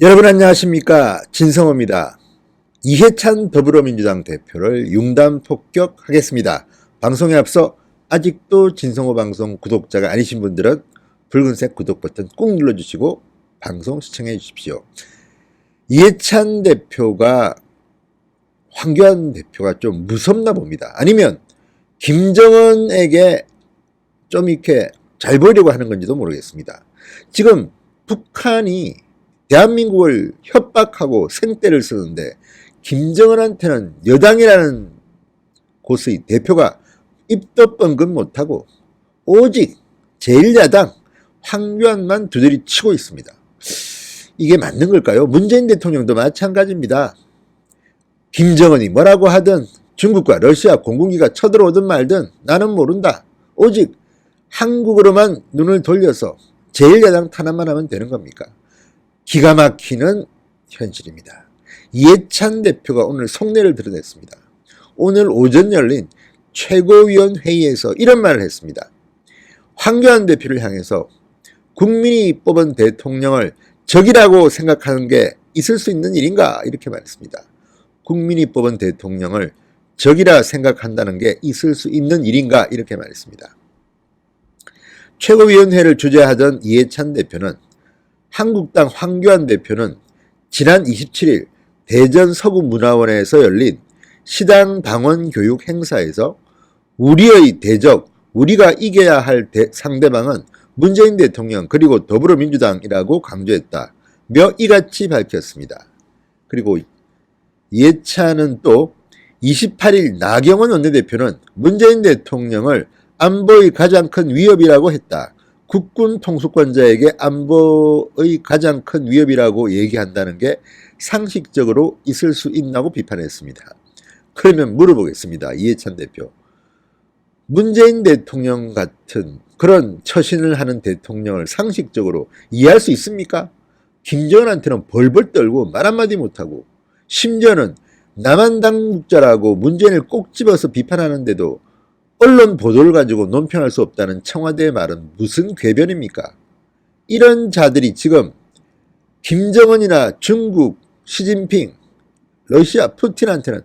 여러분 안녕하십니까, 진성호입니다. 이해찬 더불어민주당 대표를 융단 폭격하겠습니다. 방송에 앞서 아직도 진성호 방송 구독자가 아니신 분들은 붉은색 구독 버튼 꾹 눌러주시고 방송 시청해 주십시오. 이해찬 대표가, 황교안 대표가 좀 무섭나 봅니다. 아니면 김정은에게 좀 이렇게 잘 보이려고 하는 건지도 모르겠습니다. 지금 북한이 대한민국을 협박하고 생떼를 쓰는데 김정은한테는 여당이라는 곳의 대표가 입도 뻥긋 못하고 오직 제1야당 황교안만 두드리 치고 있습니다. 이게 맞는 걸까요? 문재인 대통령도 마찬가지입니다. 김정은이 뭐라고 하든 중국과 러시아 공군기가 쳐들어오든 말든 나는 모른다. 오직 한국으로만 눈을 돌려서 제1야당 탄압만 하면 되는 겁니까? 기가 막히는 현실입니다. 이해찬 대표가 오늘 속내를 드러냈습니다. 오늘 오전 열린 최고위원회의에서 이런 말을 했습니다. 황교안 대표를 향해서 국민이 뽑은 대통령을 적이라고 생각하는 게 있을 수 있는 일인가? 이렇게 말했습니다. 국민이 뽑은 대통령을 적이라 생각한다는 게 있을 수 있는 일인가? 이렇게 말했습니다. 최고위원회를 주재하던 이해찬 대표는, 한국당 황교안 대표는 지난 27일 대전 서구문화원에서 열린 시당 당원 교육 행사에서 우리의 대적, 우리가 이겨야 할 상대방은 문재인 대통령 그리고 더불어민주당이라고 강조했다며 이같이 밝혔습니다. 그리고 이해찬은 또 28일 나경원 원내대표는 문재인 대통령을 안보의 가장 큰 위협이라고 했다. 국군 통수권자에게 안보의 가장 큰 위협이라고 얘기한다는 게 상식적으로 있을 수 있나고 비판했습니다. 그러면 물어보겠습니다. 이해찬 대표. 문재인 대통령 같은 그런 처신을 하는 대통령을 상식적으로 이해할 수 있습니까? 김정은한테는 벌벌 떨고 말 한마디 못하고, 심지어는 남한 당국자라고 문재인을 꼭 집어서 비판하는데도 언론 보도를 가지고 논평할 수 없다는 청와대의 말은 무슨 궤변입니까? 이런 자들이 지금 김정은이나 중국, 시진핑, 러시아, 푸틴한테는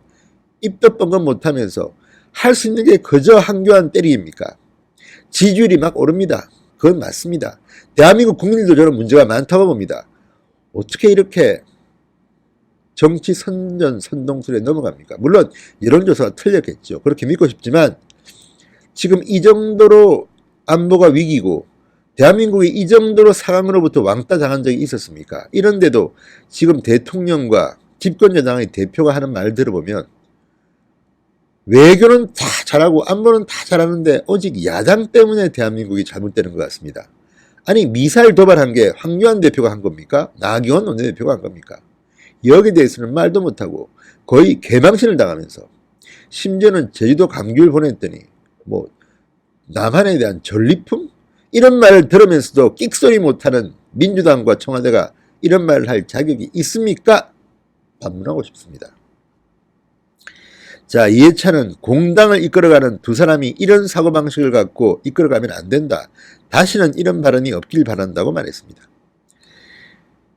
입도 뻥긋 못하면서 할 수 있는 게 그저 황교안 때리기입니까? 지지율이 막 오릅니다. 그건 맞습니다. 대한민국 국민들도 저런 문제가 많다고 봅니다. 어떻게 이렇게 정치 선동술에 넘어갑니까? 물론 여론조사가 틀렸겠죠. 그렇게 믿고 싶지만 지금 이 정도로 안보가 위기고 대한민국이 이 정도로 상황으로부터 왕따 당한 적이 있었습니까? 이런데도 지금 대통령과 집권여당의 대표가 하는 말 들어보면 외교는 다 잘하고 안보는 다 잘하는데 오직 야당 때문에 대한민국이 잘못되는 것 같습니다. 아니, 미사일 도발한 게 황교안 대표가 한 겁니까? 나경원 원내대표가 한 겁니까? 여기에 대해서는 말도 못하고 거의 개망신을 당하면서, 심지어는 제주도 감귤 보냈더니 뭐 남한에 대한 전리품? 이런 말을 들으면서도 끽소리 못하는 민주당과 청와대가 이런 말을 할 자격이 있습니까? 반문하고 싶습니다. 자, 이해찬은 공당을 이끌어가는 두 사람이 이런 사고방식을 갖고 이끌어가면 안 된다. 다시는 이런 발언이 없길 바란다고 말했습니다.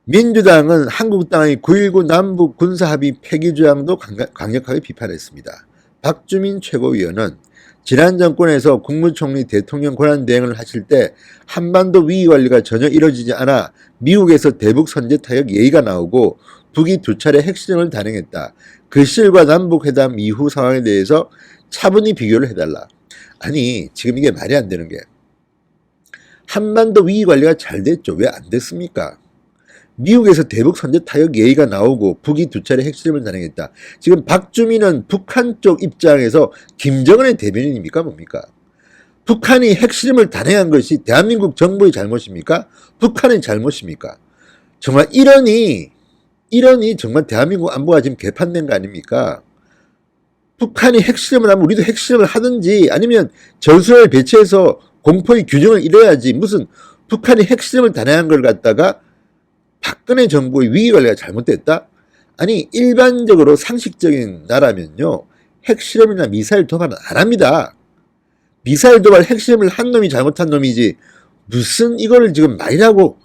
민주당은 한국당의 9.19 남북 군사합의 폐기 주장도 강력하게 비판했습니다. 박주민 최고위원은 지난 정권에서 국무총리 대통령 권한대행을 하실 때 한반도 위기관리가 전혀 이루어지지 않아 미국에서 대북 선제 타격 예의가 나오고 북이 2차례 핵실험을 단행했다. 그 실과 남북회담 이후 상황에 대해서 차분히 비교를 해달라. 아니, 지금 이게 말이 안 되는 게, 한반도 위기관리가 잘 됐죠. 왜 안 됐습니까? 미국에서 대북 선제 타격 예의가 나오고 북이 2차례 핵실험을 단행했다. 지금 박주민은 북한 쪽 입장에서 김정은의 대변인입니까? 뭡니까? 북한이 핵실험을 단행한 것이 대한민국 정부의 잘못입니까? 북한의 잘못입니까? 정말 이러니 정말 대한민국 안보가 지금 개판된 거 아닙니까? 북한이 핵실험을 하면 우리도 핵실험을 하든지, 아니면 전술을 배치해서 공포의 균형을 이뤄야지, 무슨 북한이 핵실험을 단행한 걸 갖다가 박근혜 정부의 위기관리가 잘못됐다? 아니, 일반적으로 상식적인 나라면요, 핵실험이나 미사일 도발은 안 합니다. 미사일 도발 핵실험을 한 놈이 잘못한 놈이지 무슨 이거를 지금 말이라고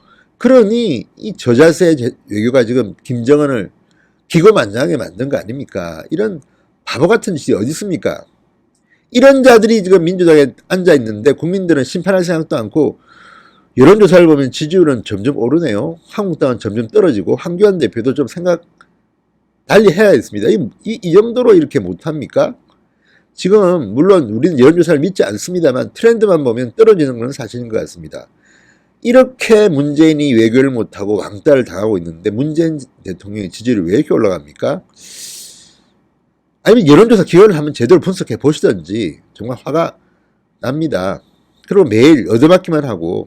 그러니 이 저자세 외교가 지금 김정은을 기고만장하게 만든 거 아닙니까? 이런 바보 같은 짓이 어디 있습니까? 이런 자들이 지금 민주당에 앉아 있는데 국민들은 심판할 생각도 않고, 여론조사를 보면 지지율은 점점 오르네요. 한국당은 점점 떨어지고, 황교안 대표도 좀 생각 달리 해야 했습니다. 이 정도로 이렇게 못합니까? 지금 물론 우리는 여론조사를 믿지 않습니다만 트렌드만 보면 떨어지는 건 사실인 것 같습니다. 이렇게 문재인이 외교를 못하고 왕따를 당하고 있는데 문재인 대통령의 지지율이 왜 이렇게 올라갑니까? 아니면 여론조사 기관을 한번 제대로 분석해 보시든지. 정말 화가 납니다. 그리고 매일 얻어맞기만 하고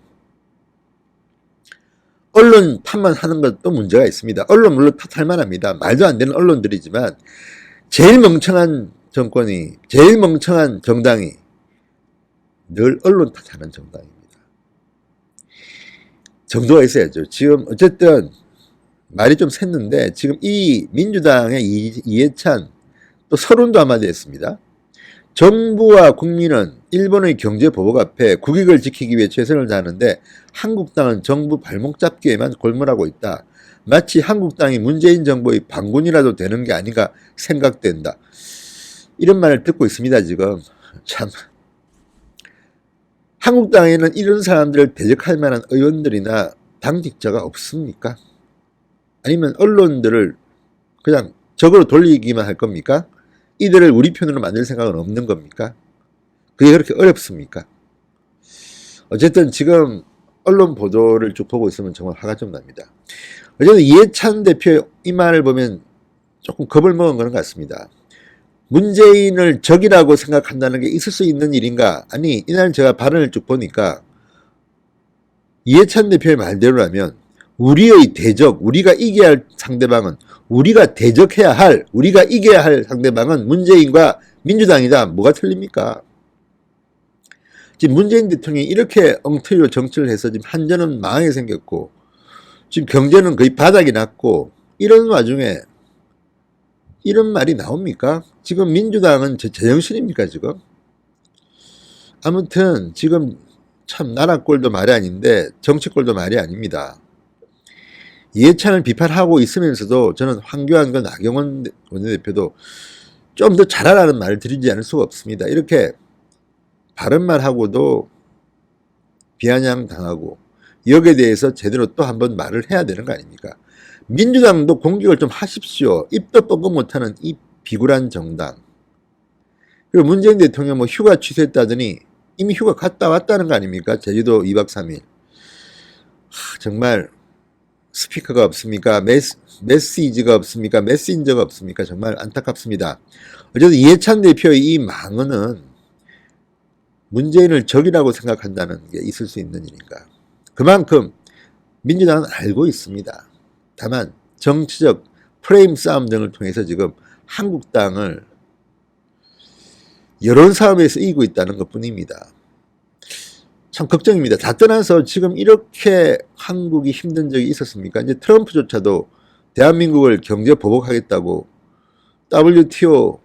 언론 탓만 하는 것도 문제가 있습니다. 언론 물론 탓할 만합니다. 말도 안 되는 언론들이지만 제일 멍청한 정권이, 제일 멍청한 정당이 늘 언론 탓하는 정당입니다. 정도가 있어야죠. 지금 어쨌든 말이 좀 샜는데 지금 이 민주당의 이해찬 또 서론도 한마디 했습니다. 정부와 국민은 일본의 경제 보복 앞에 국익을 지키기 위해 최선을 다하는데 한국당은 정부 발목 잡기에만 골몰하고 있다. 마치 한국당이 문재인 정부의 반군이라도 되는 게 아닌가 생각된다. 이런 말을 듣고 있습니다. 지금 참, 한국당에는 이런 사람들을 대적할 만한 의원들이나 당직자가 없습니까? 아니면 언론들을 그냥 적으로 돌리기만 할 겁니까? 이들을 우리 편으로 만들 생각은 없는 겁니까? 그게 그렇게 어렵습니까? 어쨌든 지금 언론 보도를 쭉 보고 있으면 정말 화가 좀 납니다. 어쨌든 이해찬 대표 이 말을 보면 조금 겁을 먹은 것 같습니다. 문재인을 적이라고 생각한다는 게 있을 수 있는 일인가? 아니, 이날 제가 발언을 쭉 보니까 이해찬 대표의 말대로라면 우리의 대적, 우리가 이겨야 할 상대방은, 우리가 대적해야 할, 우리가 이겨야 할 상대방은 문재인과 민주당이다. 뭐가 틀립니까? 지금 문재인 대통령이 이렇게 엉터리로 정치를 해서 지금 한전은 망하게 생겼고, 지금 경제는 거의 바닥이 났고, 이런 와중에 이런 말이 나옵니까? 지금 민주당은 제정신입니까, 지금? 아무튼 지금 참 나라 꼴도 말이 아닌데 정치 꼴도 말이 아닙니다. 이해찬을 비판하고 있으면서도 저는 황교안과 나경원 원내대표도 좀 더 잘하라는 말을 드리지 않을 수가 없습니다. 이렇게 바른 말하고도 비아냥당하고 여기에 대해서 제대로 또 한번 말을 해야 되는 거 아닙니까? 민주당도 공격을 좀 하십시오. 입도 뻥긋 못하는 이 비굴한 정당. 그리고 문재인 대통령 뭐 휴가 취소했다더니 이미 휴가 갔다 왔다는 거 아닙니까? 제주도 2박 3일. 정말 스피커가 없습니까? 메시지가 없습니까? 메신저가 없습니까? 정말 안타깝습니다. 어쨌든 이해찬 대표의 이 망언은 문재인을 적이라고 생각한다는 게 있을 수 있는 일인가. 그만큼 민주당은 알고 있습니다. 다만 정치적 프레임 싸움 등을 통해서 지금 한국당을 여론 싸움에서 이기고 있다는 것뿐입니다. 참 걱정입니다. 다 떠나서 지금 이렇게 한국이 힘든 적이 있었습니까? 이제 트럼프조차도 대한민국을 경제 보복하겠다고 WTO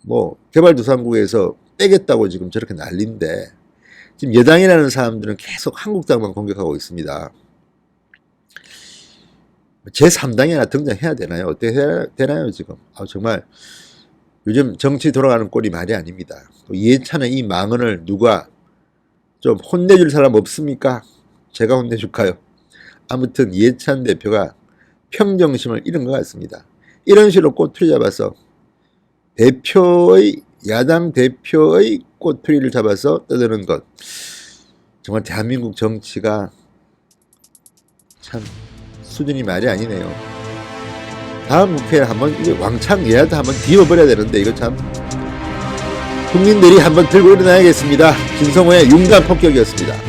뭐 개발도상국에서 빼겠다고 지금 저렇게 난리인데 지금 여당이라는 사람들은 계속 한국당만 공격하고 있습니다. 제3당이 하나 등장해야 되나요? 어떻게 해야 되나요 지금? 정말 요즘 정치 돌아가는 꼴이 말이 아닙니다. 이해찬의 이 망언을 누가 좀 혼내줄 사람 없습니까? 제가 혼내줄까요? 아무튼 이해찬 대표가 평정심을 잃은 것 같습니다. 이런 식으로 꼬투리 잡아서 야당 대표의 꼬투리를 잡아서 떠드는 것, 정말 대한민국 정치가 참 수준이 말이 아니네요. 다음 국회에 한번 왕창 얘한테 한번 뒤집어버려야 되는데 이거 참 국민들이 한번 들고 일어나야겠습니다. 김성호의 융단 폭격이었습니다.